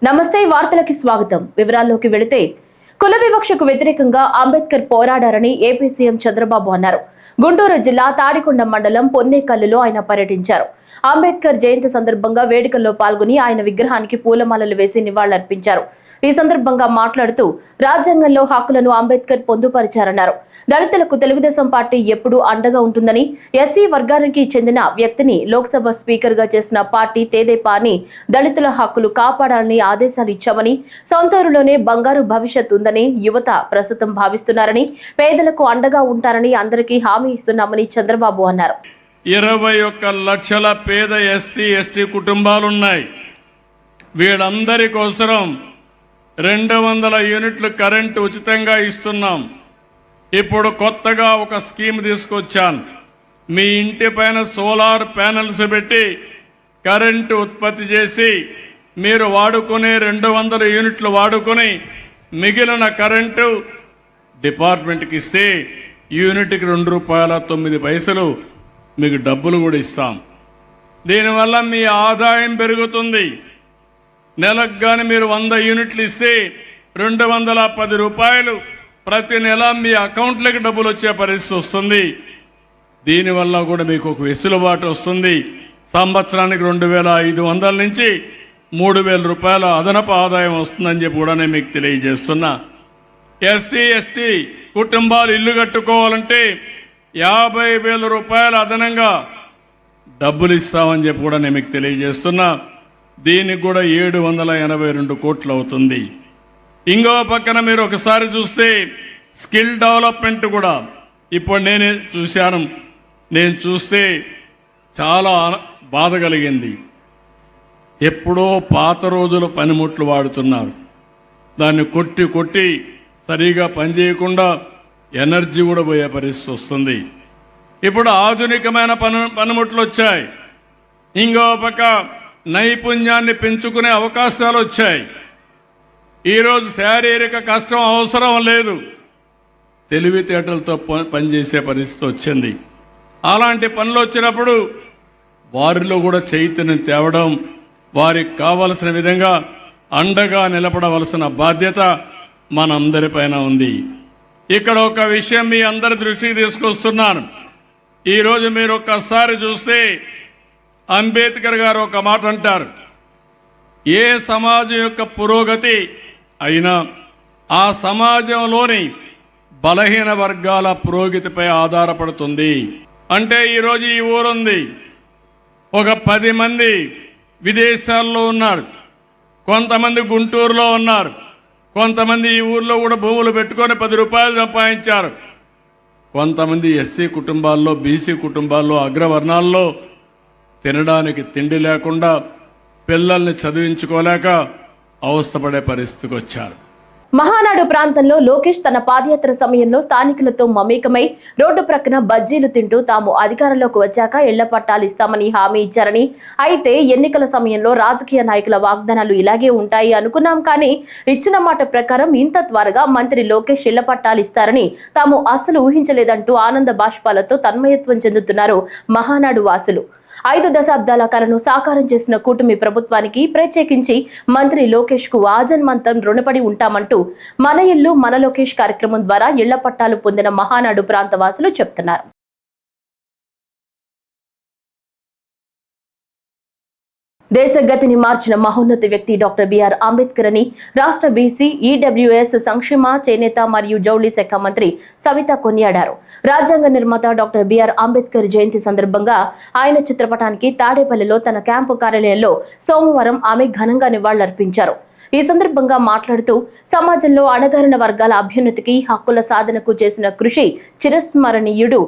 నమస్తే వార్తలకి స్వాగతం. వివరాల్లోకి వెళితే కుల వివక్షకు వ్యతిరేకంగా అంబేద్కర్ పోరాడారని ఏపీ సీఎం చంద్రబాబు అన్నారు. గుంటూరు జిల్లా తాడికొండ మండలం పొన్నేకల్లులో ఆయన పర్యటించారు. అంబేద్కర్ జయంతి సందర్భంగా వేడుకల్లో పాల్గొని ఆయన విగ్రహానికి పూలమాలలు వేసి నివాళులర్పించారు. ఈ సందర్భంగా మాట్లాడుతూ రాజ్యాంగంలో హక్కులను అంబేద్కర్ పొందుపరిచారన్నారు. దళితులకు తెలుగుదేశం పార్టీ ఎప్పుడూ అండగా ఉంటుందని, ఎస్సీ వర్గానికి చెందిన వ్యక్తిని లోక్సభ స్పీకర్ గా చేసిన పార్టీ తేదేపా అని దళితుల హక్కులు కాపాడాలని ఆదేశాలు ఇచ్చామని, సొంతూరులోనే బంగారు భవిష్యత్ ఉందని యువత ప్రస్తుతం భావిస్తున్నారని, పేదలకు అండగా ఉంటారని అందరికీ హామీ ఇస్తున్నామని చంద్రబాబు అన్నారు. 21 లక్షల పేద ఎస్సీ ఎస్టీ కుటుంబాలున్నాయి. వీళ్ళందరి కోసం 200 యూనిట్లు కరెంటు ఉచితంగా ఇస్తున్నాం. ఇప్పుడు కొత్తగా ఒక స్కీమ్ తీసుకొచ్చాను. మీ ఇంటి పైన సోలార్ ప్యానెల్స్ పెట్టి కరెంటు ఉత్పత్తి చేసి మీరు వాడుకునే 200 యూనిట్లు వాడుకుని మిగిలిన కరెంటు డిపార్ట్మెంట్కి ఇస్తే యూనిట్కి ₹2.09 మీకు డబ్బులు కూడా ఇస్తాం. దీనివల్ల మీ ఆదాయం పెరుగుతుంది. నెలకు గాని మీరు 100 యూనిట్లు ఇస్తే ₹210 ప్రతి నెల మీ అకౌంట్లోకి డబ్బులు వచ్చే పరిస్థితి వస్తుంది. దీనివల్ల కూడా మీకు ఒక వెసులుబాటు వస్తుంది. సంవత్సరానికి 2,500 నుంచి ₹3,000 అదనపు ఆదాయం వస్తుందని చెప్పి కూడా నేను మీకు తెలియజేస్తున్నా. ఎస్సీ ఎస్టీ కుటుంబాలు ఇల్లు కట్టుకోవాలంటే ₹50,000 అదనంగా డబ్బులు ఇస్తామని చెప్పి కూడా నేను మీకు తెలియజేస్తున్నా. దీనికి కూడా 782 కోట్లు అవుతుంది. ఇంకో పక్కన మీరు ఒకసారి చూస్తే స్కిల్ డెవలప్మెంట్ కూడా ఇప్పుడు నేనే చూశాను. నేను చూస్తే చాలా బాధ కలిగింది. ఎప్పుడో పాత రోజుల పనిముట్లు వాడుతున్నారు. దాన్ని కొట్టి కొట్టి సరిగా పనిచేయకుండా ఎనర్జీ కూడా పోయే పరిస్థితి వస్తుంది. ఇప్పుడు ఆధునికమైన పనిముట్లు వచ్చాయి. ఇంకో పక్క నైపుణ్యాన్ని పెంచుకునే అవకాశాలు వచ్చాయి. ఈరోజు శారీరక కష్టం అవసరం లేదు, తెలివితేటలతో పనిచేసే పరిస్థితి వచ్చింది. అలాంటి పనులు వచ్చినప్పుడు వారిలో కూడా చైతన్యం తేవడం, వారికి కావలసిన విధంగా అండగా నిలబడవలసిన బాధ్యత మనందరిపైన ఉంది. ఇక్కడ ఒక విషయం మీ అందరి దృష్టికి తీసుకొస్తున్నాను. ఈరోజు మీరు ఒక్కసారి చూస్తే అంబేద్కర్ గారు ఒక మాట అంటారు, ఏ సమాజం యొక్క పురోగతి అయినా ఆ సమాజంలోని బలహీన వర్గాల పురోగతిపై ఆధారపడుతుంది. అంటే ఈరోజు ఈ ఊరుంది, ఒక 10 మంది విదేశాల్లో ఉన్నారు, కొంతమంది గుంటూరులో ఉన్నారు, కొంతమంది ఈ ఊర్లో కూడా భూములు పెట్టుకొని ₹10 సంపాదించారు. కొంతమంది ఎస్సీ కుటుంబాల్లో, బీసీ కుటుంబాల్లో, అగ్రవర్ణాల్లో తినడానికి తిండి లేకుండా, పిల్లల్ని చదివించుకోలేక అవస్థపడే పరిస్థితికి వచ్చారు. మహానాడు ప్రాంతంలో లోకేష్ తన పాదయాత్ర సమయంలో స్థానికులతో మమేకమై రోడ్డు ప్రక్కన బజ్జీలు తింటూ తాము అధికారంలోకి వచ్చాక ఇళ్ల పట్టాలు ఇస్తామని హామీ ఇచ్చారని, అయితే ఎన్నికల సమయంలో రాజకీయ నాయకుల వాగ్దానాలు ఇలాగే ఉంటాయి అనుకున్నాం, కానీ ఇచ్చిన మాట ప్రకారం ఇంత త్వరగా మంత్రి లోకేష్ ఇళ్ల పట్టాలు ఇస్తారని తాము అసలు ఊహించలేదంటూ ఆనంద బాష్పాలతో తన్మయత్వం చెందుతున్నారు మహానాడు వాసులు. 5 దశాబ్దాల కలను సాకారం చేసిన కూటమి ప్రభుత్వానికి, ప్రత్యేకించి మంత్రి లోకేష్ కు ఆజన్మంతం రుణపడి ఉంటామంటూ మన ఇల్లు మన లోకేష్ కార్యక్రమం ద్వారా ఇళ్ల పట్టాలు పొందిన మహానాడు ప్రాంత వాసులు చెప్తున్నారు. దేశగతిని మార్చిన మహోన్నత వ్యక్తి డాక్టర్ బిఆర్ అంబేద్కర్ అని రాష్ట్ర బీసీ, ఈడబ్ల్యూఎస్ సంక్షేమ, చేనేత మరియు జౌళి శాఖ మంత్రి సవిత కొనియాడారు. రాజ్యాంగ నిర్మాత డాక్టర్ బిఆర్ అంబేద్కర్ జయంతి సందర్భంగా ఆయన చిత్రపటానికి తాడేపల్లిలో తన క్యాంపు కార్యాలయంలో సోమవారం ఆమె ఘనంగా నివాళులర్పించారు. ఈ సందర్భంగా మాట్లాడుతూ సమాజంలో అణగారిన వర్గాల అభ్యున్నతికి, హక్కుల సాధనకు చేసిన కృషి చిరస్మరణీయుడు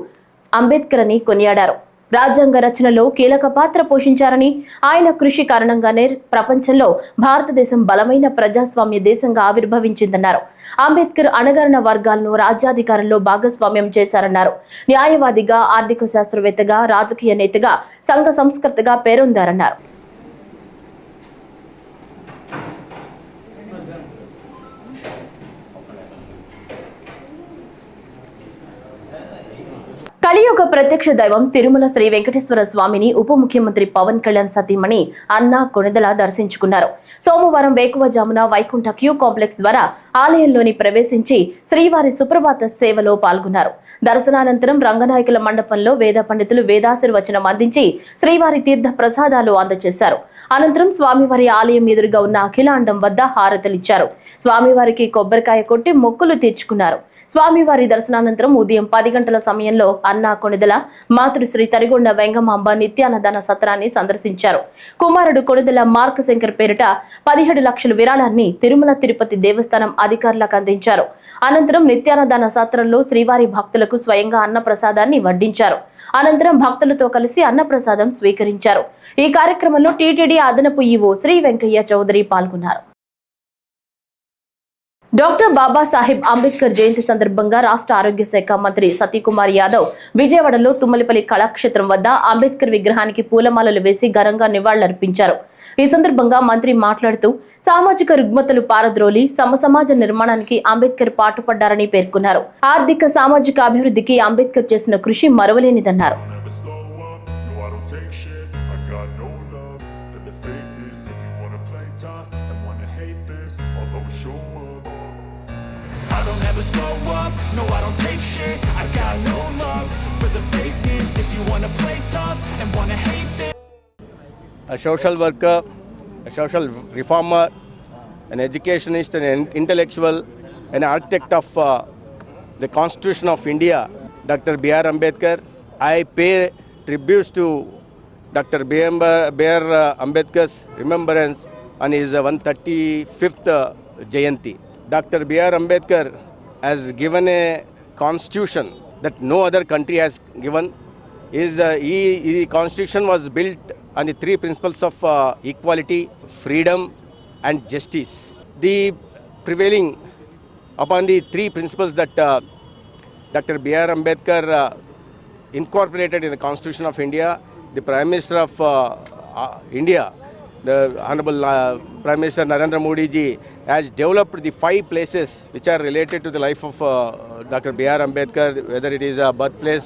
అంబేద్కర్ అని కొనియాడారు. రాజ్యాంగ రచనలో కీలక పాత్ర పోషించారని, ఆయన కృషి కారణంగానే ప్రపంచంలో భారతదేశం బలమైన ప్రజాస్వామ్య దేశంగా ఆవిర్భవించిందన్నారు. అంబేద్కర్ అణగారిన వర్గాలను రాజ్యాధికారంలో భాగస్వామ్యం చేశారన్నారు. న్యాయవాదిగా, ఆర్థిక శాస్త్రవేత్తగా, రాజకీయ నేతగా, సంఘ సంస్కర్తగా పేరొందారన్నారు. కలియుగ ప్రత్యక్ష దైవం తిరుమల శ్రీ వెంకటేశ్వర స్వామిని ఉప ముఖ్యమంత్రి పవన్ కళ్యాణ్ సతీమణి అన్నా కొణిదెల దర్శించుకున్నారు. సోమవారం వేకువజామున వైకుంఠ క్యూ కాంప్లెక్స్ ద్వారా ఆలయంలోని ప్రవేశించి శ్రీవారి సుప్రభాత సేవలో పాల్గొన్నారు. దర్శనానంతరం రంగనాయకుల మండపంలో వేద పండితులు వేదాశీర్వచనం అందించి శ్రీవారి తీర్థ ప్రసాదాలు అందజేశారు. అనంతరం స్వామివారి ఆలయం ఎదురుగా ఉన్న అఖిలాండం వద్ద హారతలిచ్చారు. స్వామివారికి కొబ్బరికాయ కొట్టి మొక్కులు తీర్చుకున్నారు. స్వామివారి దర్శనానంతరం ఉదయం 10 గంటల సమయంలో అన్నా కొణిదెల మాతృశ్రీ తరిగొండ వెంగమాంబ నిత్యాన్నదాన సత్రాన్ని సందర్శించారు. కుమారుడు కొణిదెల మార్క్ శంకర్ పేరిట 17 లక్షల విరాళాన్ని తిరుమల తిరుపతి దేవస్థానం అధికారులకు అందించారు. అనంతరం నిత్యాన్నదాన సత్రంలో శ్రీవారి భక్తులకు స్వయంగా అన్నప్రసాదాన్ని వడ్డించారు. అనంతరం భక్తులతో కలిసి అన్నప్రసాదం స్వీకరించారు. ఈ కార్యక్రమంలో టీటీడీ అదనపు ఈవో శ్రీ వెంకయ్య చౌదరి పాల్గొన్నారు. డాక్టర్ బాబాసాహెబ్ అంబేద్కర్ జయంతి సందర్భంగా రాష్ట్ర ఆరోగ్య శాఖ మంత్రి సతీకుమార్ యాదవ్ విజయవాడలో తుమ్మలపల్లి కళాక్షేత్రం వద్ద అంబేద్కర్ విగ్రహానికి పూలమాలలు వేసి ఘనంగా నివాళులర్పించారు. ఈ సందర్భంగా మంత్రి మాట్లాడుతూ సామాజిక రుగ్మతలు పారద్రోలి సమాజ నిర్మాణానికి అంబేద్కర్ పాటుపడ్డారని పేర్కొన్నారు. ఆర్థిక సామాజిక అభివృద్ధికి అంబేద్కర్ చేసిన కృషి మరువలేనిదన్నారు. I don't ever slow up, no I don't take shit. I got no love for the fakeness. If you wanna play tough and wanna hate this. A social worker, a social reformer, an educationist, an intellectual, an architect of the Constitution of India, Dr. B.R. Ambedkar. I pay tributes to Dr. B.R. Ambedkar's remembrance on his 135th Jayanti. Dr. B.R. Ambedkar has given a constitution that no other country has given. His constitution was built on the 3 principles of equality, freedom and justice. The prevailing upon the 3 principles that Dr. B.R. Ambedkar incorporated in the Constitution of India, the Prime Minister of India, the Honorable Prime Minister Narendra Modi ji has developed the 5 places which are related to the life of Dr. B.R. Ambedkar, whether it is a birthplace,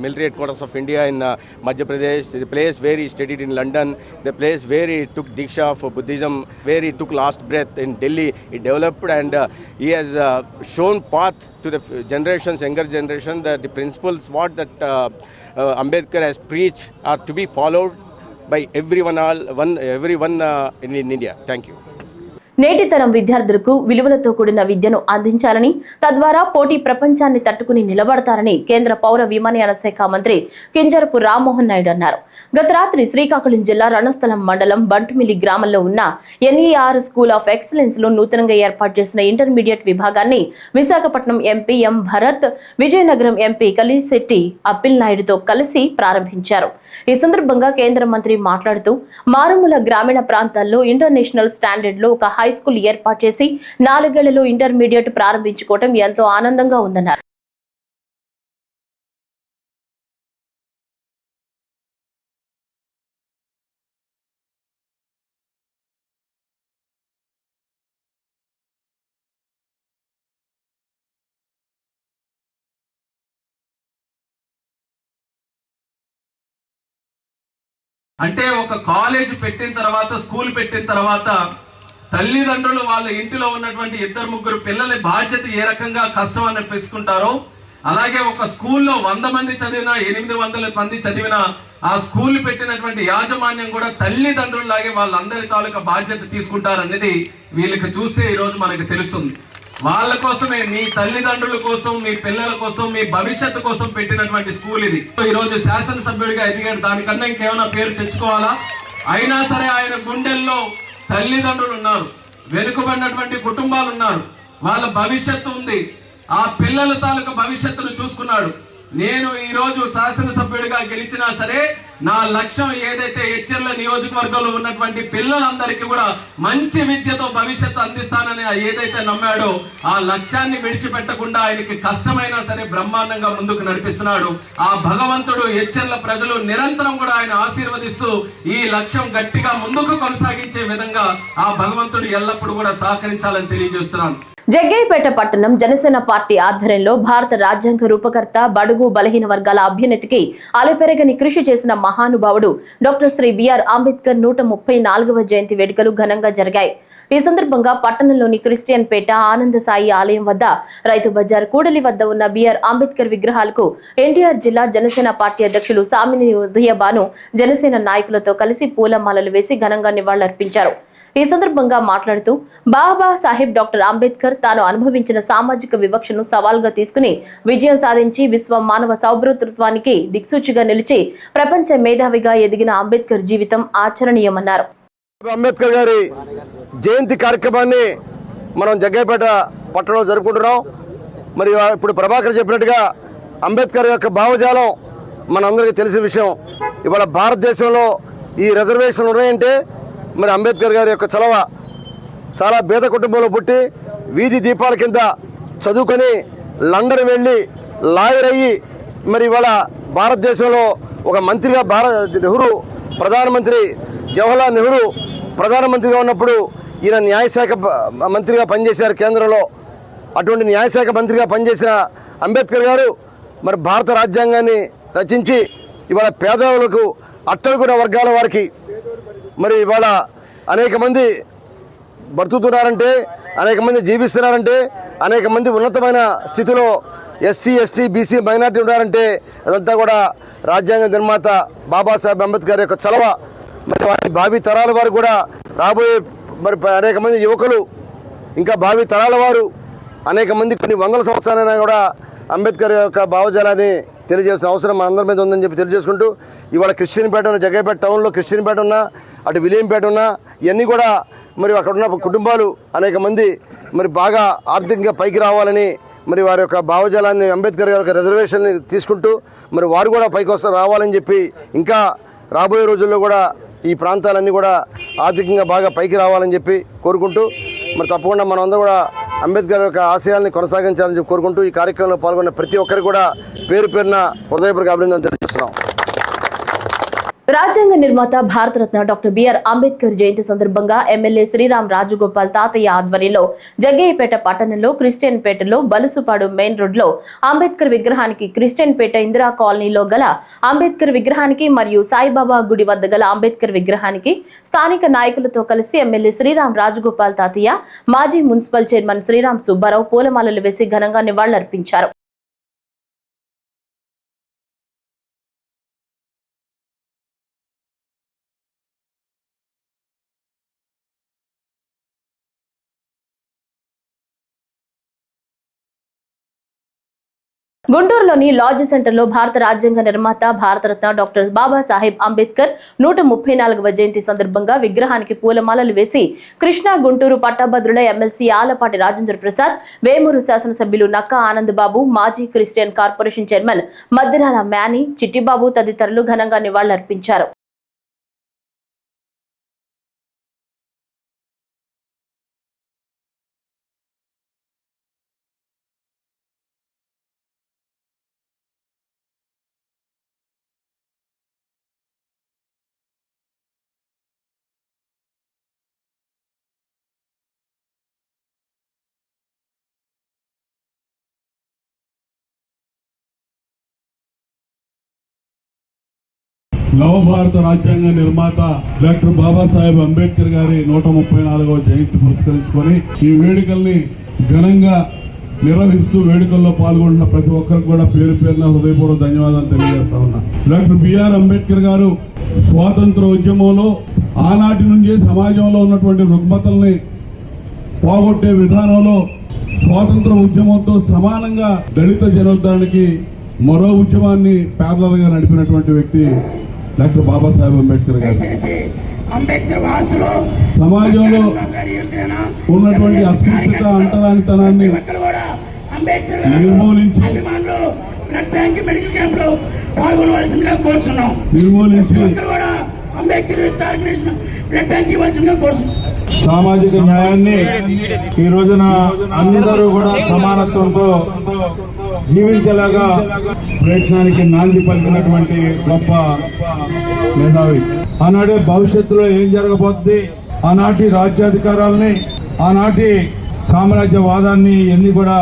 military headquarters of India in Madhya Pradesh, the place where he studied in London, the place where he took Diksha for Buddhism, where he took last breath in Delhi. He developed and he has shown path to the generations, younger generation, that the principles what that Ambedkar has preached are to be followed by everyone in India. Thank you. నేటి తరం విద్యార్థులకు విలువలతో కూడిన విద్యను అందించాలని, తద్వారా పోటీ ప్రపంచాన్ని తట్టుకుని నిలబడతారని కేంద్ర పౌర విమానయాన శాఖ మంత్రి కింజరపు రామ్మోహన్ నాయుడు అన్నారు. గత రాత్రి శ్రీకాకుళం జిల్లా రణస్థలం మండలం బంటుమిల్లి గ్రామంలో ఉన్న ఎన్ఈఆర్ స్కూల్ ఆఫ్ ఎక్సలెన్స్ లో నూతనంగా ఏర్పాటు చేసిన ఇంటర్మీడియట్ విభాగాన్ని విశాఖపట్నం ఎంపీ ఎం భరత్, విజయనగరం ఎంపీ కలిశెట్టి అప్పిల్ నాయుడుతో కలిసి ప్రారంభించారు. ఈ సందర్భంగా కేంద్ర మంత్రి మాట్లాడుతూ మారుమూల గ్రామీణ ప్రాంతాల్లో ఇంటర్నేషనల్ స్టాండర్డ్ లో ఒక హై స్కూల్ ఏర్పాటు చేసి 4 ఏళ్లలో ఇంటర్మీడియట్ ప్రారంభించుకోవడం ఎంతో ఆనందంగా ఉందన్నారు. అంటే ఒక కాలేజ్ పెట్టిన తర్వాత, స్కూల్ పెట్టిన తర్వాత తల్లిదండ్రులు వాళ్ళ ఇంటిలో ఉన్నటువంటి 2-3 పిల్లల బాధ్యత ఏ రకంగా కష్టం అని పెసుకుంటారో, అలాగే ఒక స్కూల్లో 100 మంది చదివినా 800 మంది చదివినా ఆ స్కూల్ పెట్టినటువంటి యాజమాన్యం కూడా తల్లిదండ్రుల్లాగే వాళ్ళందరి తాలూకా బాధ్యత తీసుకుంటారనేది వీళ్ళకి చూస్తే ఈరోజు మనకు తెలుస్తుంది. వాళ్ళ కోసమే, మీ తల్లిదండ్రుల కోసం, మీ పిల్లల కోసం, మీ భవిష్యత్తు కోసం పెట్టినటువంటి స్కూల్ ఇది. ఈరోజు శాసనసభ్యుడిగా ఎదిగాడు, దానికన్నా ఇంకేమైనా పేరు తెచ్చుకోవాలా? అయినా సరే ఆయన గుండెల్లో తల్లిదండ్రులు ఉన్నారు, వెనుకబడినటువంటి కుటుంబాలు ఉన్నారు, వాళ్ళ భవిష్యత్తు ఉంది. ఆ పిల్లల తాలూకా భవిష్యత్తును చూసుకున్నాడు. నేను ఈ రోజు శాసనసభ్యుడిగా గెలిచినా సరే నా లక్ష్యం ఏదైతే ఎచ్చెర్ల నియోజకవర్గంలో ఉన్నటువంటి పిల్లలందరికీ కూడా మంచి విద్యతో భవిష్యత్తు అందిస్తానని ఏదైతే నమ్మాడో ఆ లక్ష్యాన్ని విడిచిపెట్టకుండా ఆయనకి కష్టమైనా సరే బ్రహ్మాండంగా ముందుకు నడిపిస్తున్నాడు. ఆ భగవంతుడు, ఎచ్చెర్ల ప్రజలు నిరంతరం కూడా ఆయన ఆశీర్వదిస్తూ ఈ లక్ష్యం గట్టిగా ముందుకు కొనసాగించే విధంగా ఆ భగవంతుడు ఎల్లప్పుడూ కూడా సహకరించాలని తెలియజేస్తున్నాను. జగ్గయ్యపేట పట్టణం జనసేన పార్టీ ఆధ్వర్యంలో భారత రాజ్యాంగ రూపకర్త బడుగు బలహీన వర్గాల అభ్యున్నతికి అలుపెరగని కృషి చేసిన మహానుభావుడు డాక్టర్ శ్రీ బిఆర్ అంబేద్కర్ 134వ జయంతి వేడుకలు ఘనంగా జరిగాయి. ఈ సందర్భంగా పట్టణంలోని క్రిస్టియన్ పేట ఆనంద సాయి ఆలయం వద్ద, రైతు బజార్ కూడలి వద్ద ఉన్న బిఆర్ అంబేద్కర్ విగ్రహాలకు ఎన్టీఆర్ జిల్లా జనసేన పార్టీ అధ్యక్షులు సామినేని ఉదయభాను జనసేన నాయకులతో కలిసి పూలమాలలు వేసి ఘనంగా నివాళులర్పించారు. ఈ సందర్భంగా మాట్లాడుతూ బాబా సాహెబ్ డాక్టర్ అంబేద్కర్ తాను అనుభవించిన సామాజిక వివక్షను సవాల్గా తీసుకుని విజయం సాధించి విశ్వ మానవ సౌభ్రతృత్వానికి దిక్సూచిగా నిలిచి ప్రపంచ మేధావిగా ఎదిగిన అంబేద్కర్ జీవితం ఆచరణీయమన్నారు. అంబేద్కర్ గారి జయంతి కార్యక్రమాన్ని మనం జగ్గయ్యపేట పట్టణంలో జరుపుకుంటున్నాం. మరి ఇప్పుడు ప్రభాకర్ చెప్పినట్టుగా అంబేద్కర్ యొక్క భావజాలం మనందరికీ తెలిసిన విషయం. ఇవాళ భారతదేశంలో ఈ రిజర్వేషన్లు ఉన్నాయంటే మరి అంబేద్కర్ గారి యొక్క చలవ. చాలా పేద కుటుంబంలో పుట్టి వీధి దీపాల కింద చదువుకొని లండన్ వెళ్ళి లాయర్ అయ్యి మరి ఇవాళ భారతదేశంలో ఒక మంత్రిగా నెహ్రూ ప్రధానమంత్రి జవహర్లాల్ నెహ్రూ ప్రధానమంత్రిగా ఉన్నప్పుడు ఈయన న్యాయశాఖ మంత్రిగా పనిచేశారు కేంద్రంలో. అటువంటి న్యాయశాఖ మంత్రిగా పనిచేసిన అంబేద్కర్ గారు మరి భారత రాజ్యాంగాన్ని రచించి ఇవాళ పేదలకు అట్టడుగున వర్గాల వారికి మరి ఇవాళ అనేక మంది బ్రతుకుతున్నారంటే, అనేక మంది జీవిస్తున్నారంటే, అనేక మంది ఉన్నతమైన స్థితిలో ఎస్సీ ఎస్టీ బీసీ మైనార్టీ ఉన్నారంటే అదంతా కూడా రాజ్యాంగ నిర్మాత బాబాసాహెబ్ అంబేద్కర్ యొక్క చలవ. మరి వారి భావి తరాల వారు కూడా రాబోయే మరి అనేక మంది యువకులు ఇంకా భావి తరాల వారు అనేక మంది కొన్ని వందల సంవత్సరాలైనా కూడా అంబేద్కర్ యొక్క భావజాలాన్ని తెలియజేసిన అవసరం మనందరి మీద ఉందని చెప్పి తెలియజేసుకుంటూ ఇవాళ క్రిస్టియన్పేట ఉన్న జగ్గయ్యపేట టౌన్లో క్రిస్టియన్పేట ఉన్న అటు విలియంపేట ఉన్న ఇవన్నీ కూడా మరి అక్కడ ఉన్న కుటుంబాలు అనేక మంది మరి బాగా ఆర్థికంగా పైకి రావాలని మరి వారి యొక్క భావజాలాన్ని అంబేద్కర్ గారి యొక్క రిజర్వేషన్ని తీసుకుంటూ మరి వారు కూడా పైకి రావాలని చెప్పి ఇంకా రాబోయే రోజుల్లో కూడా ఈ ప్రాంతాలన్నీ కూడా ఆర్థికంగా బాగా పైకి రావాలని చెప్పి కోరుకుంటూ మరి తప్పకుండా మనమందరం కూడా అంబేద్కర్ యొక్క ఆశయాల్ని కొనసాగించాలని చెప్పి కోరుకుంటూ ఈ కార్యక్రమంలో పాల్గొన్న ప్రతి ఒక్కరికి కూడా పేరు పేరున హృదయపూర్వక అభినందనలు తెలియజేస్తున్నాం. రాజ్యాంగ నిర్మాత భారతరత్న డాక్టర్ బిఆర్ అంబేద్కర్ జయంతి సందర్భంగా ఎమ్మెల్యే శ్రీరామ్ రాజగోపాల్ తాతయ్య ఆధ్వర్యంలో జగ్గయ్యపేట పట్టణంలో క్రిస్టియన్ పేటలో బలుసుపాడు మెయిన్ రోడ్లో అంబేద్కర్ విగ్రహానికి, క్రిస్టియన్ పేట ఇందిరా కాలనీలో గల అంబేద్కర్ విగ్రహానికి మరియు సాయిబాబా గుడి వద్ద గల అంబేద్కర్ విగ్రహానికి స్థానిక నాయకులతో కలిసి ఎమ్మెల్యే శ్రీరామ్ రాజగోపాల్ తాతయ్య, మాజీ మున్సిపల్ చైర్మన్ శ్రీరామ్ సుబ్బారావు పూలమాలలు వేసి ఘనంగా నివాళులర్పించారు. గుంటూరులోని లాడ్జ్ సెంటర్లో భారత రాజ్యాంగ నిర్మాత భారతరత్న డాక్టర్ బాబాసాహెబ్ అంబేద్కర్ 134వ జయంతి సందర్భంగా విగ్రహానికి పూలమాలలు వేసి కృష్ణా గుంటూరు పట్టభద్రుల ఎమ్మెల్సీ ఆలపాటి రాజేంద్ర ప్రసాద్, వేమూరు శాసనసభ్యులు నక్కా ఆనందబాబు, మాజీ Christian corporation chairman Maddirala many, Chittibabu తదితరులు ఘనంగా నివాళులర్పించారు. నవభారత రాజ్యాంగ నిర్మాత డాక్టర్ బాబాసాహెబ్ అంబేద్కర్ గారి 134వ జయంతి పురస్కరించుకొని ఈ వేడుకల్ని ఘనంగా నిర్వహిస్తూ వేడుకల్లో పాల్గొంటున్న ప్రతి ఒక్కరికి కూడా పేరు పేరున హృదయపూర్వక ధన్యవాదాలు తెలియజేస్తా ఉన్నా. డాక్టర్ బిఆర్ అంబేద్కర్ గారు స్వాతంత్ర ఉద్యమంలో ఆనాటి నుంచే సమాజంలో ఉన్నటువంటి రుగ్మతల్ని పోగొట్టే విధానంలో స్వాతంత్ర ఉద్యమంతో సమానంగా దళిత జనోద్ధరణకి మరో ఉద్యమాన్ని ప్యారలల్ గా నడిపినటువంటి వ్యక్తి డాక్టర్ బాబాసాహెబ్ అంబేద్కర్ గారు. సమాజంలో ఉన్నటువంటి అస్పృశ్యత, అంటరానితనాన్ని నిర్మూలించి సామాజిక న్యాయాన్ని ఈ రోజున అందరూ కూడా సమానత్వంతో జీవించేలాగా ప్రయత్నానికి నాంది పలికినటువంటి గొప్ప మేధావి. ఆనాడే భవిష్యత్తులో ఏం జరగబోతుంది, ఆనాటి రాజ్యాధికారాలని, ఆనాటి సామ్రాజ్యవాదాన్ని ఇవన్నీ కూడా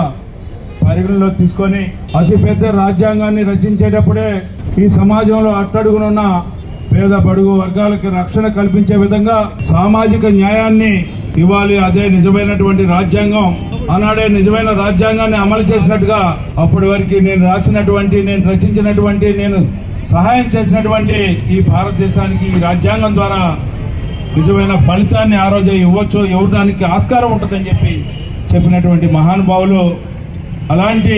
పరిగణలో తీసుకొని అతిపెద్ద రాజ్యాంగాన్ని రచించేటప్పుడే ఈ సమాజంలో అట్టడుగునున్న పేద బడుగు వర్గాలకు రక్షణ కల్పించే విధంగా సామాజిక న్యాయాన్ని ఇవ్వాలి. అదే నిజమైనటువంటి రాజ్యాంగం. ఆనాడే నిజమైన రాజ్యాంగాన్ని అమలు చేసినట్టుగా అప్పటి వరకు నేను రాసినటువంటి, నేను రచించినటువంటి, నేను సహాయం చేసినటువంటి ఈ భారతదేశానికి ఈ రాజ్యాంగం ద్వారా నిజమైన ఫలితాన్ని ఆ రోజే ఇవ్వడానికి ఆస్కారం ఉంటుందని చెప్పినటువంటి మహానుభావులు. అలాంటి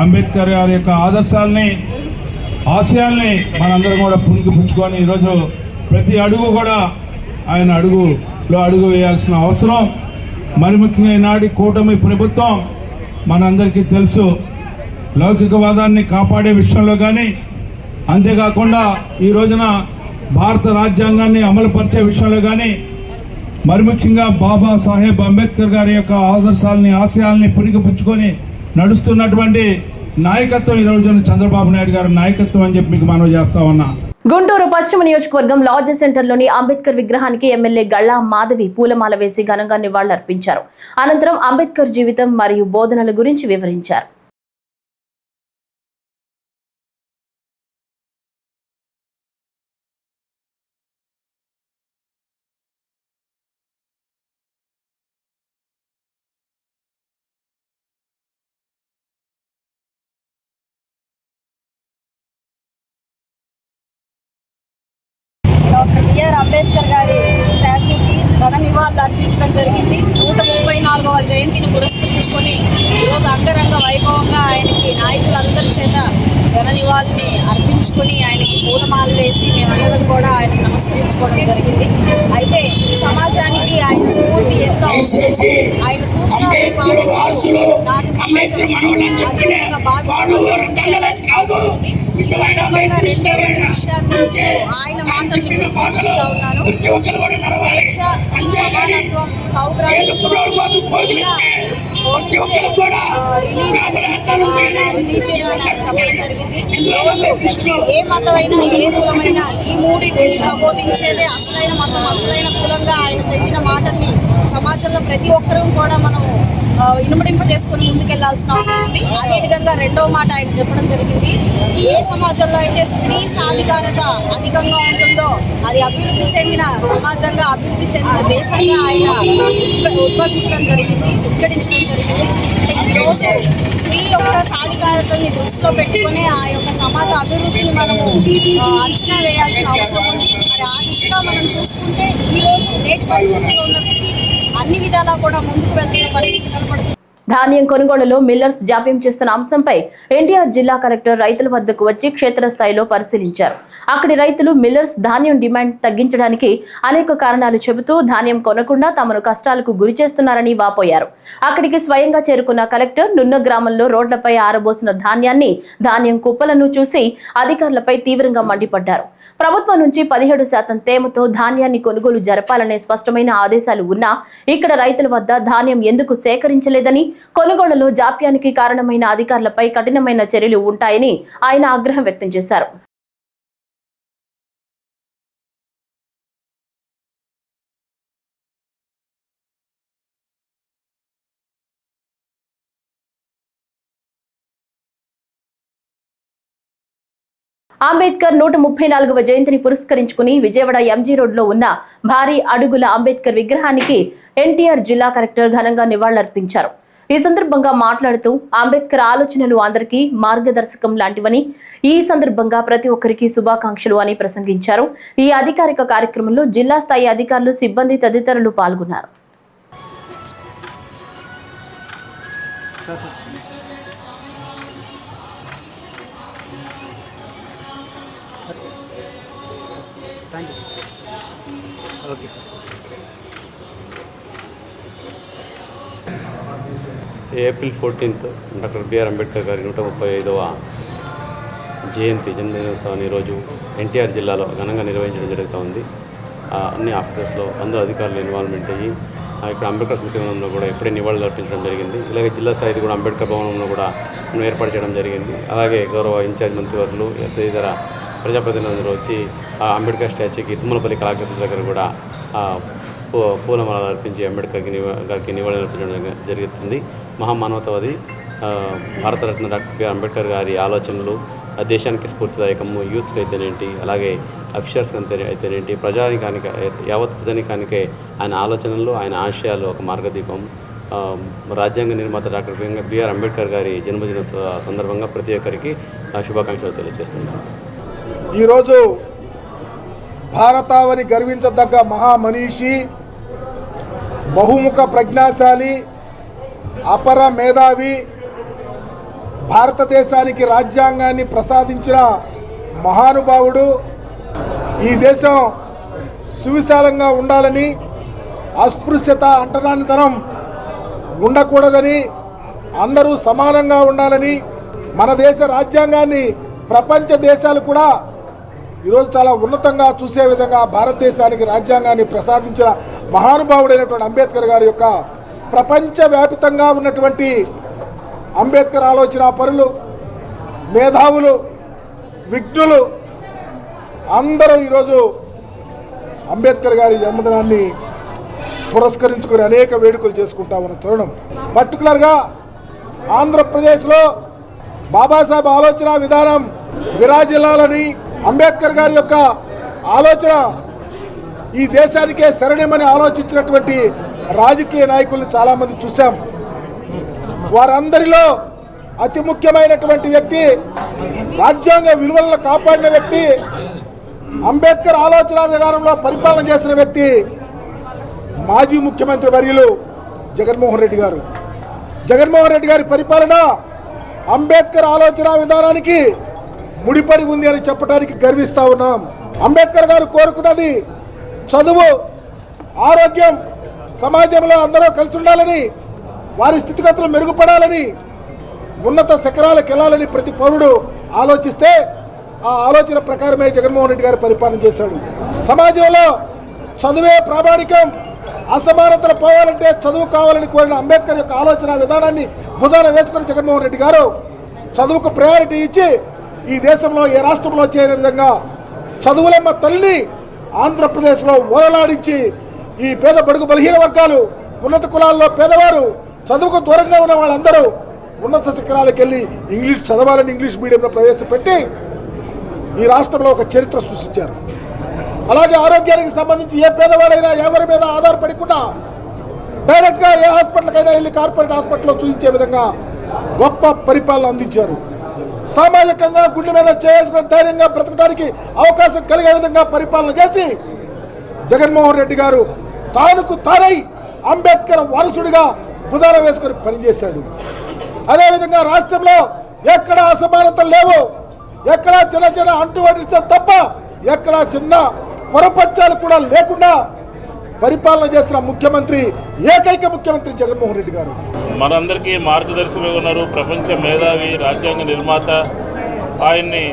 అంబేద్కర్ గారి యొక్క ఆదర్శాలని, ఆశయాల్ని మనందరం కూడా పుణికిపుచ్చుకొని ఈరోజు ప్రతి అడుగు కూడా ఆయన అడుగులో అడుగు వేయాల్సిన అవసరం. మరి ముఖ్యంగా ఈనాటి కూటమి ప్రభుత్వం మనందరికీ తెలుసు, లౌకికవాదాన్ని కాపాడే విషయంలో కానీ, అంతేకాకుండా ఈ రోజున భారత రాజ్యాంగాన్ని అమలుపరిచే విషయంలో కానీ, మరి ముఖ్యంగా బాబాసాహెబ్ అంబేద్కర్ గారి యొక్క ఆదర్శాలని, ఆశయాల్ని పుణికిపుచ్చుకొని నడుస్తున్నటువంటి నాయకత్వం ఈ రోజున చంద్రబాబు నాయుడు గారి నాయకత్వం అని చెప్పి మీకు మనవి చేస్తా ఉన్నా. గుంటూరు పశ్చిమ నియోజకవర్గం లాడ్జ్ సెంటర్లోని అంబేద్కర్ విగ్రహానికి ఎమ్మెల్యే గళ్ళా మాధవి పూలమాల వేసి ఘనంగా నివాళులర్పించారు. అనంతరం అంబేద్కర్ జీవితం మరియు బోధనల గురించి వివరించారు. డాక్టర్ బిఆర్ అంబేద్కర్ గారి స్టాచ్యూకి ఘన నివాళులు అర్పించడం జరిగింది. 134వ జయంతిని పురస్కరించుకొని ఈరోజు అంగరంగ వైభవంగా ఆయనకి నాయకులందరి చేత ఘన నివాళుని అర్పించుకొని ఆయనకి పూలమాలలు వేసి మేమందరం కూడా ఆయనకు నమస్కరించుకోవడం జరిగింది. అయితే ఈ సమాజానికి ఆయన స్ఫూర్తి ఎంతో అవసరం. ఆయన సూత్రాలను పాటిస్తూ నాటి సమాజం అదేవిధంగా భావిస్తుంది. ఈ సందర్భంగా రెండు విషయాలు ఆయన మాటలు తీసుకుంటా ఉన్నాను. స్వేచ్ఛ, సమానత్వం, సౌభ్రాత్యం రిలీజియన్ అని చెప్పడం జరిగింది. ఏ మతమైనా, ఏ కులమైనా ఈ మూడింటిని ప్రబోధించేదే అసలైన మతం, అసలైన కులంగా ఆయన చెప్పిన మాటల్ని సమాజంలో ప్రతి ఒక్కరూ కూడా మనం ఇనుమడింప చేసుకుని ముందుకెళ్లాల్సిన అవసరం ఉంది. అదేవిధంగా రెండవ మాట ఆయన చెప్పడం జరిగింది, ఏ సమాజంలో అయితే స్త్రీ సాధికారత అధికంగా ఉంటుందో అది అభివృద్ధి చెందిన సమాజంగా, అభివృద్ధి చెందిన దేశంగా ఆయన ఉద్ఘాటించడం జరిగింది. ఈరోజు స్త్రీ యొక్క సాధికారతని దృష్టిలో పెట్టుకుని ఆ యొక్క సమాజ అభివృద్ధిని మనము అంచనా వేయాల్సిన అవసరం ఉంది. మరి ఆ దిశగా మనం చూసుకుంటే ఈరోజు నేటి పరిస్థితుల్లో ఉన్న స్త్రీ అన్ని విధాలా కూడా ముందుకు వెళ్తున్న పరిస్థితి కనపడుతుంది. ధాన్యం కొనుగోలులో మిల్లర్స్ జాప్యం చేస్తున్న అంశంపై ఎన్టీఆర్ జిల్లా కలెక్టర్ రైతుల వద్దకు వచ్చి క్షేత్రస్థాయిలో పరిశీలించారు. అక్కడి రైతులు మిల్లర్స్ ధాన్యం డిమాండ్ తగ్గించడానికి అనేక కారణాలు చెబుతూ ధాన్యం కొనకుండా తమను కష్టాలకు గురి చేస్తున్నారని వాపోయారు. అక్కడికి స్వయంగా చేరుకున్న కలెక్టర్ నున్న గ్రామంలో రోడ్లపై ఆరబోసిన ధాన్యం కుప్పలను చూసి అధికారులపై తీవ్రంగా మండిపడ్డారు. ప్రభుత్వం నుంచి 17% తేమతో ధాన్యాన్ని కొనుగోలు జరపాలనే స్పష్టమైన ఆదేశాలు ఉన్నా ఇక్కడ రైతుల వద్ద ధాన్యం ఎందుకు సేకరించలేదని, కొనుగోలులో జాప్యానికి కారణమైన అధికారులపై కఠినమైన చర్యలు ఉంటాయని ఆయన ఆగ్రహం వ్యక్తం చేశారు. అంబేద్కర్ 134వ జయంతిని పురస్కరించుకుని విజయవాడ ఎంజీ రోడ్లో ఉన్న భారీ అడుగుల అంబేద్కర్ విగ్రహానికి ఎన్టీఆర్ జిల్లా కలెక్టర్ ఘనంగా నివాళులర్పించారు. ఈ సందర్భంగా మాట్లాడుతూ అంబేద్కర్ ఆలోచనలు అందరికీ మార్గదర్శకం లాంటివని, ఈ సందర్భంగా ప్రతి ఒక్కరికి శుభాకాంక్షలు అని ప్రసంగించారు. ఈ అధికారిక కార్యక్రమంలో జిల్లా స్థాయి అధికారులు, సిబ్బంది తదితరులు పాల్గొన్నారు. April 14th doctor BR Ambedkar గారి 135వ జయంతి జన్మదినోత్సవాన్ని ఈరోజు ఎన్టీఆర్ జిల్లాలో ఘనంగా నిర్వహించడం జరుగుతూ ఉంది. అన్ని ఆఫీసెస్లో అందరూ అధికారులు ఇన్వాల్వ్మెంట్ అయ్యి ఇక్కడ అంబేద్కర్ స్మృతి వనంలో కూడా ఎప్పుడే నివాళులు అర్పించడం జరిగింది. ఇలాగే జిల్లా స్థాయిది కూడా అంబేద్కర్ భవనంలో కూడా మనం ఏర్పాటు చేయడం జరిగింది. అలాగే గౌరవ ఇన్ఛార్జ్ మంత్రివర్యులు, తదితర ప్రజాప్రతినిధులు వచ్చి అంబేద్కర్ స్టాచ్యూకి తుమ్మలపల్లి కళాక్షేత్రం దగ్గర కూడా పూలమాలలు అర్పించి అంబేద్కర్ గారికి నివాళులు అర్పించడం జరుగుతుంది. మహామానవతావాది భారతరత్న డాక్టర్ బిఆర్ అంబేద్కర్ గారి ఆలోచనలు దేశానికి స్ఫూర్తిదాయకము, యూత్స్కి అయితేనేంటి, అలాగే అఫీషియల్స్కి అయితేనేంటి, ప్రజానికానికి యావత్ ప్రజానికానికే ఆయన ఆలోచనలు, ఆయన ఆశయాలు ఒక మార్గదీపం. రాజ్యాంగ నిర్మాత డాక్టర్ బిఆర్ అంబేద్కర్ గారి జన్మదిన సందర్భంగా ప్రతి ఒక్కరికి శుభాకాంక్షలు తెలియజేస్తున్నాను. ఈరోజు భారతావని గర్వించదగ్గ మహామనీషి, బహుముఖ ప్రజ్ఞాశాలి, అపర మేధావి, భారతదేశానికి రాజ్యాంగాన్ని ప్రసాదించిన మహానుభావుడు, ఈ దేశం సువిశాలంగా ఉండాలని, అస్పృశ్యత అంటరానితనం ఉండకూడదని, అందరూ సమానంగా ఉండాలని, మన దేశ రాజ్యాంగాన్ని ప్రపంచ దేశాలు కూడా ఈరోజు చాలా ఉన్నతంగా చూసే విధంగా భారతదేశానికి రాజ్యాంగాన్ని ప్రసాదించిన మహానుభావుడైనటువంటి అంబేద్కర్ గారి యొక్క ప్రపంచవ్యాపితంగా ఉన్నటువంటి అంబేద్కర్ ఆలోచన పరులు, మేధావులు, విజ్ఞులు అందరూ ఈరోజు అంబేద్కర్ గారి జన్మదినాన్ని పురస్కరించుకుని అనేక వేడుకలు చేసుకుంటా ఉన్న తరుణం. పర్టికులర్గా ఆంధ్రప్రదేశ్లో బాబాసాహెబ్ ఆలోచన విధానం విరాజిల్లాలని, అంబేద్కర్ గారి యొక్క ఆలోచన ఈ దేశానికే శరణ్యమని ఆలోచించినటువంటి రాజకీయ నాయకులను చాలామంది చూశాం. వారందరిలో అతి ముఖ్యమైనటువంటి వ్యక్తి, రాజ్యాంగ విలువలను కాపాడిన వ్యక్తి, అంబేద్కర్ ఆలోచన విధానంలో పరిపాలన చేసిన వ్యక్తి మాజీ ముఖ్యమంత్రి వర్యులు జగన్మోహన్ రెడ్డి గారు. జగన్మోహన్ రెడ్డి గారి పరిపాలన అంబేద్కర్ ఆలోచన విధానానికి ముడిపడి ఉంది అని చెప్పడానికి గర్విస్తూ ఉన్నాం. అంబేద్కర్ గారు కోరుకున్నది చదువు, ఆరోగ్యం, సమాజంలో అందరూ కలిసి ఉండాలని, వారి స్థితిగతులు మెరుగుపడాలని, ఉన్నత శిఖరాలకు వెళ్ళాలని ప్రతి పౌరుడు ఆలోచిస్తే ఆ ఆలోచన ప్రకారమే జగన్మోహన్ రెడ్డి గారు పరిపాలన చేశాడు. సమాజంలో చదువే ప్రామాణికం, అసమానతలు పోవాలంటే చదువు కావాలని కోరిన అంబేద్కర్ యొక్క ఆలోచన విధానాన్ని భుజాన వేసుకుని జగన్మోహన్ రెడ్డి గారు చదువుకు ప్రయారిటీ ఇచ్చి ఈ దేశంలో ఏ రాష్ట్రంలో చేయని విధంగా చదువులమ్మ తల్లిని ఆంధ్రప్రదేశ్లో ఓలలాడించి ఈ పేద బడుగు బలహీన వర్గాలు, ఉన్నత కులాల్లో పేదవారు, చదువుకు దూరంగా ఉన్న వాళ్ళందరూ ఉన్నత శిఖరాలకు వెళ్ళి ఇంగ్లీష్ చదవాలని ఇంగ్లీష్ మీడియంలో ప్రవేశపెట్టి ఈ రాష్ట్రంలో ఒక చరిత్ర సృష్టించారు. అలాగే ఆరోగ్యానికి సంబంధించి ఏ పేదవాడైనా ఎవరి మీద ఆధారపడకుండా డైరెక్ట్గా ఏ హాస్పిటల్కైనా వెళ్ళి కార్పొరేట్ హాస్పిటల్లో చూపించే విధంగా గొప్ప పరిపాలన అందించారు. సామాజికంగా గుండె మీద చేసుకుని ధైర్యంగా బ్రతకడానికి అవకాశం కలిగే విధంగా పరిపాలన చేసి జగన్మోహన్ రెడ్డి గారు తానుకు తానై అంబేద్కర్ వారసుడిగా భుజాన వేసుకొని పనిచేశాడు. అదేవిధంగా రాష్ట్రంలో ఎక్కడ అసమానతలు లేవు, ఎక్కడ చిన్న చిన్న అంటువడిస్తే తప్ప ఎక్కడ చిన్న పొరపచ్చాలు కూడా లేకుండా పరిపాలన చేసిన ముఖ్యమంత్రి, ఏకైక ముఖ్యమంత్రి జగన్మోహన్ రెడ్డి గారు. మనందరికీ మార్గదర్శకులు ఉన్నారు. ప్రపంచ మేధావి, రాజ్యాంగ నిర్మాత. ఆయన్ని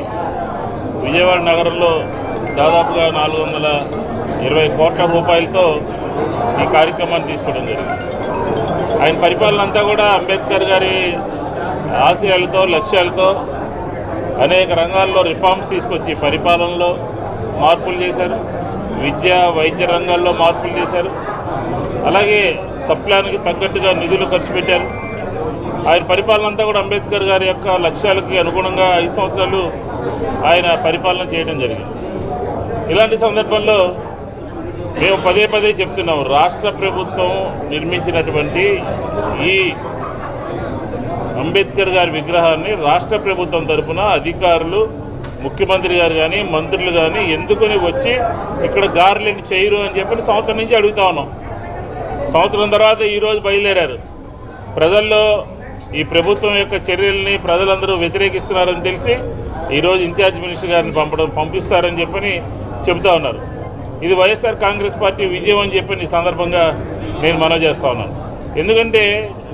విజయవాడ నగరంలో దాదాపుగా 420 కోట్ల రూపాయలతో ఈ కార్యక్రమాన్ని తీసుకోవడం జరిగింది. ఆయన పరిపాలన అంతా కూడా అంబేద్కర్ గారి ఆశయాలతో, లక్ష్యాలతో అనేక రంగాల్లో రిఫార్మ్స్ తీసుకొచ్చి పరిపాలనలో మార్పులు చేశారు. విద్య, వైద్య రంగాల్లో మార్పులు చేశారు. అలాగే సప్లాన్కి తగ్గట్టుగా నిధులు ఖర్చు పెట్టారు. ఆయన పరిపాలన అంతా కూడా అంబేద్కర్ గారి యొక్క లక్ష్యాలకి అనుగుణంగా 5 సంవత్సరాలు ఆయన పరిపాలన చేయడం జరిగింది. ఇలాంటి సందర్భంలో మేము పదే పదే చెప్తున్నాం, రాష్ట్ర ప్రభుత్వం నిర్మించినటువంటి ఈ అంబేద్కర్ గారి విగ్రహాన్ని రాష్ట్ర ప్రభుత్వం తరఫున అధికారులు, ముఖ్యమంత్రి గారు కానీ, మంత్రులు కానీ ఎందుకని వచ్చి ఇక్కడ గార్లెండ్ చేయరు అని చెప్పి సంవత్సరం నుంచి అడుగుతా ఉన్నాం. సంవత్సరం తర్వాత ఈరోజు బయలుదేరారు. ప్రజల్లో ఈ ప్రభుత్వం యొక్క చర్యల్ని ప్రజలందరూ వ్యతిరేకిస్తున్నారని తెలిసి ఈరోజు ఇన్ఛార్జ్ మినిస్టర్ గారిని పంపిస్తారని చెప్పని చెబుతా ఉన్నారు. ఇది వైఎస్ఆర్ కాంగ్రెస్ పార్టీ విజయం అని చెప్పి ఈ సందర్భంగా నేను మనవి చేస్తా ఉన్నాను. ఎందుకంటే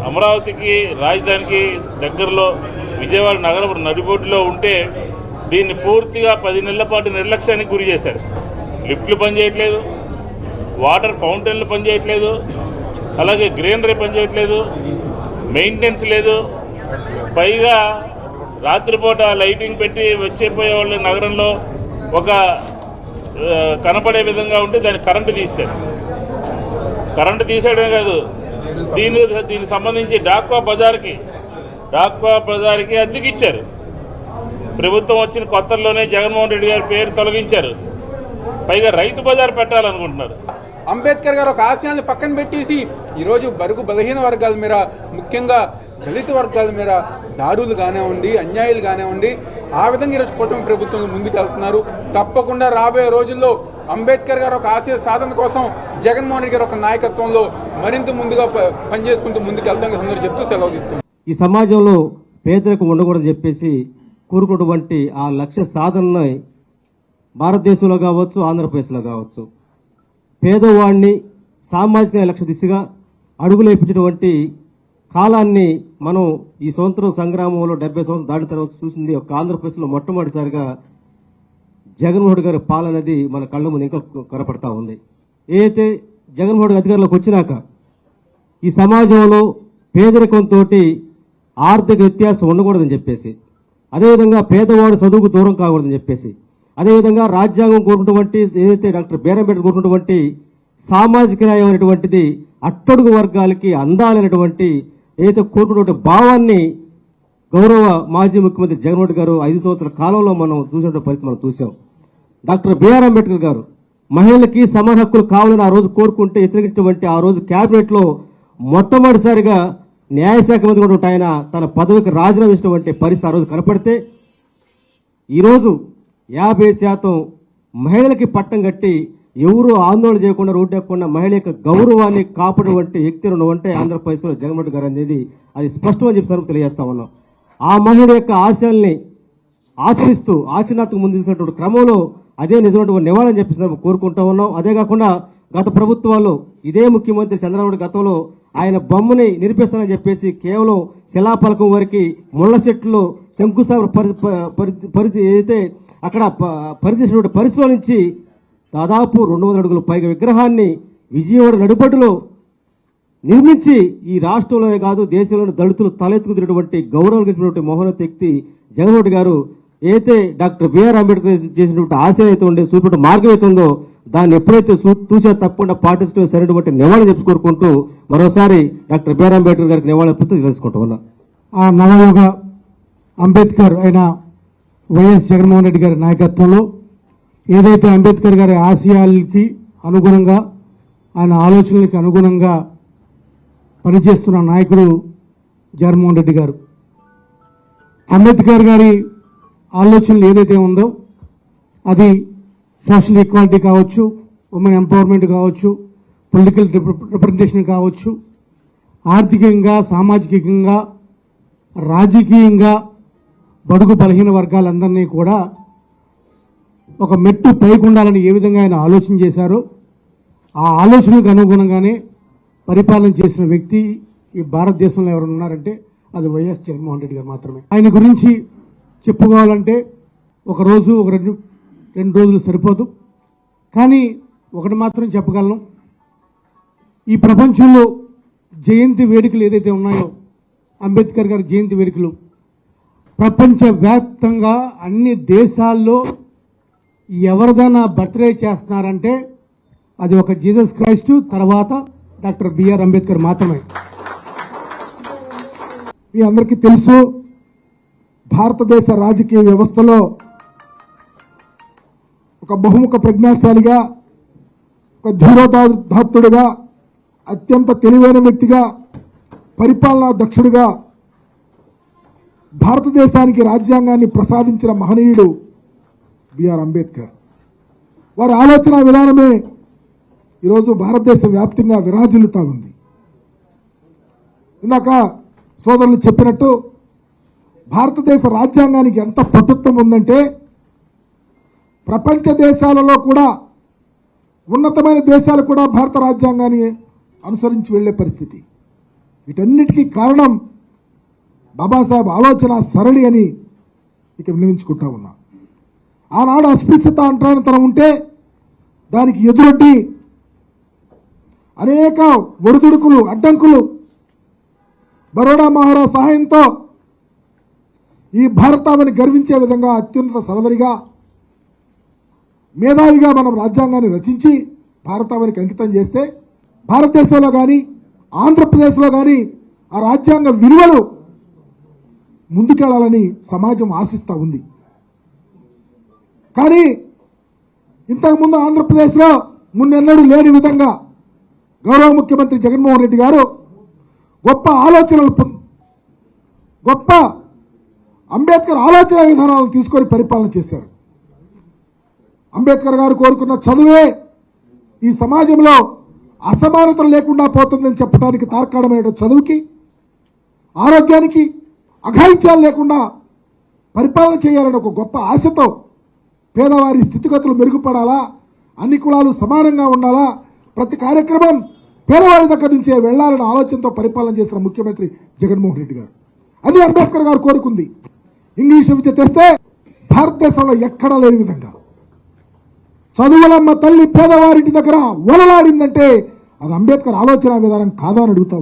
అమరావతికి, రాజధానికి దగ్గరలో విజయవాడ నగరం నడిబొడ్డులో ఉంటే దీన్ని పూర్తిగా 10 నెలల పాటు నిర్లక్ష్యానికి గురి చేశారు. లిఫ్ట్లు పనిచేయట్లేదు, వాటర్ ఫౌంటైన్లు పనిచేయట్లేదు, అలాగే గ్రీనరీ పనిచేయట్లేదు, మెయింటెనెన్స్ లేదు. పైగా రాత్రిపూట లైటింగ్ పెట్టి వచ్చేపోయే వాళ్ళు నగరంలో ఒక కనపడే విధంగా ఉంటే దాన్ని కరెంటు తీశారు. కరెంటు తీసేయడమే కాదు, దీనికి సంబంధించి డాక్వా బజార్కి అద్దెకిచ్చారు. ప్రభుత్వం వచ్చిన కొత్తల్లోనే జగన్మోహన్ రెడ్డి గారి పేరు తొలగించారు. పైగా రైతు బజార్ పెట్టాలనుకుంటున్నారు. అంబేద్కర్ గారు ఒక ఆశయాన్ని పక్కన పెట్టేసి ఈరోజు బడుగు బలహీన వర్గాల మీద, ముఖ్యంగా దళిత వర్గాల మీద దాడులు కానివ్వండి, అన్యాయాలు కానివ్వండి, ఆ విధంగా ఈరోజు కూటమి ప్రభుత్వం ముందుకు వెళ్తున్నారు. తప్పకుండా రాబోయే రోజుల్లో అంబేద్కర్ గారు ఒక ఆశయ సాధన కోసం జగన్మోహన్ రెడ్డి గారు ఒక నాయకత్వంలో మరింత ముందుగా పనిచేసుకుంటూ ముందుకు వెళ్తాం అందరూ చెప్తూ సెలవు తీసుకుంటాం. ఈ సమాజంలో పేదరికం ఉండకూడదని చెప్పేసి కోరుకున్నటువంటి ఆ లక్ష్య సాధనని భారతదేశంలో కావచ్చు, ఆంధ్రప్రదేశ్లో కావచ్చు, పేదవాడిని సామాజిక లక్ష్య దిశగా అడుగులేపించినటువంటి కాలాన్ని మనం ఈ స్వతంత్ర సంగ్రామంలో 70 సంవత్సరాలు దాటిన తర్వాత చూసింది. ఒక ఆంధ్రప్రదేశ్లో మొట్టమొదటిసారిగా జగన్మోహన్ గారి పాలన అనేది మన కళ్ళ ముందు ఇంకా కనపడతా ఉంది. ఏదైతే జగన్మోహన్ అధికారంలోకి వచ్చినాక ఈ సమాజంలో పేదరికంతో ఆర్థిక వ్యత్యాసం ఉండకూడదని చెప్పేసి, అదేవిధంగా పేదవాడు చదువుకు దూరం కాకూడదని చెప్పేసి, అదేవిధంగా రాజ్యాంగం కోరుకున్నటువంటి ఏదైతే డాక్టర్ బిఆర్ అంబేద్కర్ కోరుకున్నటువంటి సామాజిక న్యాయం అనేటువంటిది అట్టడుగు వర్గాలకి అందాలనేటువంటి ఏదైతే కోరుకున్నటువంటి భావాన్ని గౌరవ మాజీ ముఖ్యమంత్రి జగన్మోహన్ గారు 5 సంవత్సరాల కాలంలో మనం చూసినటువంటి పరిస్థితి మనం చూసాం. డాక్టర్ బిఆర్ అంబేద్కర్ గారు మహిళలకి సమాన హక్కులు కావాలని ఆ రోజు కోరుకుంటే వ్యతిరేకించినటువంటి ఆ రోజు కేబినెట్ లో మొట్టమొదటిసారిగా న్యాయశాఖ మంత్రి ఉన్నటువంటి ఆయన తన పదవికి రాజీనామా ఇచ్చినటువంటి పరిస్థితి ఆ రోజు కనపడితే, ఈరోజు 50% మహిళలకి పట్టం కట్టి ఎవరు ఆందోళన చేయకుండా రోడ్డు ఎక్కకుండా మహిళ యొక్క గౌరవాన్ని కాపాడేటువంటి వ్యక్తులు ఉన్నవంటే ఆంధ్రప్రదేశ్లో జగన్మోహన్ గారు అనేది అది స్పష్టమని చెప్పి తెలియజేస్తా ఉన్నాం. ఆ మహిళ యొక్క ఆశయాల్ని ఆచరిస్తూ ఆచరణాత్మక ముందు తీసుకున్నటువంటి క్రమంలో అదే నిజమైనటువంటి నివాళని చెప్పి కోరుకుంటా ఉన్నాం. అదే కాకుండా గత ప్రభుత్వాల్లో ఇదే ముఖ్యమంత్రి చంద్రబాబు గతంలో ఆయన బొమ్మని నిరూపిస్తానని చెప్పేసి కేవలం శిలాఫలకం వరకు ముళ్ల చెట్లు శంకుస్థాపన ఏదైతే అక్కడ పరిచేసినటువంటి పరిస్థితుల నుంచి దాదాపు 200 అడుగుల పైగా విగ్రహాన్ని విజయవాడ నడిబడ్డులో నిర్మించి ఈ రాష్ట్రంలోనే కాదు దేశంలోని దళితులు తలెత్తుకుతున్నటువంటి గౌరవం కలిగినటువంటి మహోన్నత వ్యక్తి జగన్మోహన్ గారు ఏదైతే డాక్టర్ బిఆర్ అంబేద్కర్ చేసినటువంటి ఆశయం అయితే ఉండే చూపిన మార్గం అయితే ఉందో దాన్ని ఎప్పుడైతే చూసా తప్పకుండా పాటించడం సరైనటువంటి నివాళి చెప్పి కోరుకుంటూ మరోసారి డాక్టర్ బిఆర్ అంబేద్కర్ గారికి నివాళి తెలుసుకుంటూ ఉన్నా. ఆ నవయుగ అంబేద్కర్ అయిన వైఎస్ జగన్మోహన్ రెడ్డి గారి నాయకత్వంలో ఏదైతే అంబేద్కర్ గారి ఆశయాలకి అనుగుణంగా ఆయన ఆలోచనలకి అనుగుణంగా పనిచేస్తున్న నాయకుడు జగన్మోహన్ రెడ్డి గారు. అంబేద్కర్ గారి ఆలోచనలు ఏదైతే ఉందో అది సోషల్ ఈక్వాలిటీ కావచ్చు, ఉమెన్ ఎంపవర్మెంట్ కావచ్చు, పొలిటికల్ రిప్రజెంటేషన్ కావచ్చు, ఆర్థికంగా, సామాజికంగా, రాజకీయంగా బడుగు బలహీన వర్గాలందరినీ కూడా ఒక మెట్టు పైకి ఉండాలని ఏ విధంగా ఆయన ఆలోచన చేశారో ఆ ఆలోచనకు అనుగుణంగానే పరిపాలన చేసిన వ్యక్తి ఈ భారతదేశంలో ఎవరు ఉన్నారంటే అది వైఎస్ జగన్మోహన్ రెడ్డి గారు మాత్రమే. ఆయన గురించి చెప్పుకోవాలంటే ఒక రోజు ఒక రెండు రోజులు సరిపోదు. కానీ ఒకటి మాత్రం చెప్పగలను, ఈ ప్రపంచంలో జయంతి వేడుకలు ఏదైతే ఉన్నాయో అంబేద్కర్ గారి జయంతి వేడుకలు ప్రపంచవ్యాప్తంగా అన్ని దేశాల్లో ఎవరిదైనా బర్త్డే చేస్తున్నారంటే అది ఒక జీసస్ క్రైస్ట్ తర్వాత డాక్టర్ బిఆర్ అంబేద్కర్ మాత్రమే. మీ అందరికీ తెలుసు, భారతదేశ రాజకీయ వ్యవస్థలో ఒక బహుముఖ ప్రజ్ఞాశాలిగా, ఒక ధీరోదాత్తుడుగా, అత్యంత తెలివైన వ్యక్తిగా, పరిపాలనా దక్షుడుగా భారతదేశానికి రాజ్యాంగాన్ని ప్రసాదించిన మహనీయుడు బిఆర్ అంబేద్కర్. వారి ఆలోచన విధానమే ఈరోజు భారతదేశ వ్యాప్తంగా విరాజిల్లుతా ఉంది. ఇందాక సోదరులు చెప్పినట్టు భారతదేశ రాజ్యాంగానికి ఎంత పటుత్వం ఉందంటే ప్రపంచ దేశాలలో కూడా, ఉన్నతమైన దేశాలు కూడా భారత రాజ్యాంగాన్ని అనుసరించి వెళ్లే పరిస్థితి. వీటన్నిటికీ కారణం బాబాసాహెబ్ ఆలోచన సరళి అని ఇక విన్నవించుకుంటా ఉన్నా. ఆనాడు అస్పృశ్యత అంటరానితనం ఉంటే దానికి ఎదురొడ్డి అనేక ఒడిదుడుకులు, అడ్డంకులు బరోడా మహారాజ్ సహాయంతో ఈ భారతావని గర్వించే విధంగా అత్యున్నత సదవరిగా, మేధావిగా మనం రాజ్యాంగాన్ని రచించి భారతావనికి అంకితం చేస్తే భారతదేశంలో కానీ ఆంధ్రప్రదేశ్లో కానీ ఆ రాజ్యాంగ విలువలు ముందుకెళ్లాలని సమాజం ఆశిస్తూ ఉంది. కానీ ఇంతకుముందు ఆంధ్రప్రదేశ్లో మున్నెన్నడూ లేని విధంగా గౌరవ ముఖ్యమంత్రి జగన్మోహన్ రెడ్డి గారు గొప్ప అంబేద్కర్ ఆలోచన విధానాలను తీసుకొని పరిపాలన చేశారు. అంబేద్కర్ గారు కోరుకున్న చదువే ఈ సమాజంలో అసమానతలు లేకుండా పోతుందని చెప్పడానికి తార్కాణమైన చదువుకి, ఆరోగ్యానికి అఘాయిత్యాలు లేకుండా పరిపాలన చేయాలని ఒక గొప్ప ఆశతో పేదవారి స్థితిగతులు మెరుగుపడాలా, అన్ని కులాలు సమానంగా ఉండాలా, ప్రతి కార్యక్రమం పేదవారి దగ్గర నుంచే వెళ్లాలన్న ఆలోచనతో పరిపాలన చేసిన ముఖ్యమంత్రి జగన్మోహన్ రెడ్డి గారు. అది అంబేద్కర్ గారు కోరుకుంది. ఇంగ్లీష్ విద్య తెస్తే భారతదేశంలో ఎక్కడా లేని విధంగా చదువులమ్మ తల్లి పేదవారింటి దగ్గర వలలాడిందంటే అది అంబేద్కర్ ఆలోచన విధానం కాదా అని అడుగుతాం.